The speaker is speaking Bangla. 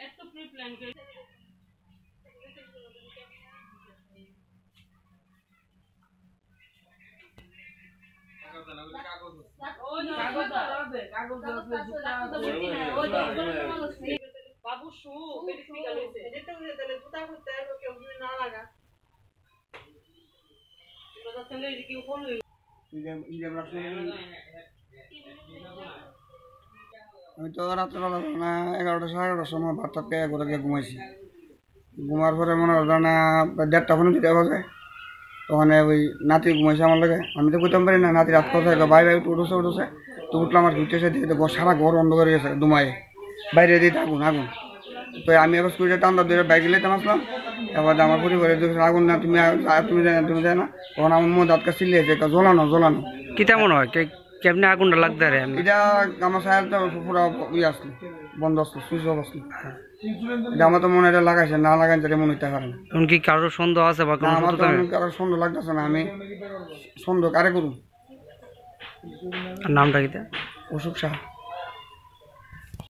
এত প্রি প্ল্যান করে বাবু শু প্র্যাকটিক্যাল হইছে যেটা হইছে তাহলে জুতা করতে আর কেউ না লাগা এটা তাহলে কি কোন আমি তো রাত্রেবেলা না 11টা সাড়ে 11টার সময় ভাতটা পেয়ে করে গিয়ে ঘুমাইছি। ঘুমার পরে মনে হয় না 1:30 পর্যন্ত দিতে হবে। তখন ওই নাতি ঘুমাইছে আমার লাগে। আমি তো কইতাম পারি না নাতি রাত কথা বাইরে উঠেছে তো উঠলাম আর ঘুরতেছে দেখে সারা ঘর অন্ধকার হয়ে গেছে দুমায়ে বাইরে দিয়ে আগুন আগুন। তো আমি এবার স্কুলে টান্দা ধরে বাইক লেতাম আসলাম। এবার আমার পরিবারের আগুন না তুমি তুমি যায় না তখন আমার মধ্যে হাতকা চিল্লিয়েছে জ্বলানো জ্বলানো কি তেমন হয় কেমনি আগুনটা লাগতে রে এটা আমার সাহেবটা পুরো ইয়ে আসলো বন্ধ আসলো সুইচ অফ আসলো। এটা আমার তো মনে এটা লাগাইছে না লাগাইছে এটা মনে হইতে পারে না। কি কারোর সন্দেহ আছে বা আমার তো কারোর সন্দেহ লাগতেছে না। আমি সন্দেহ কারে করুন। নামটা কি অশোক সাহা।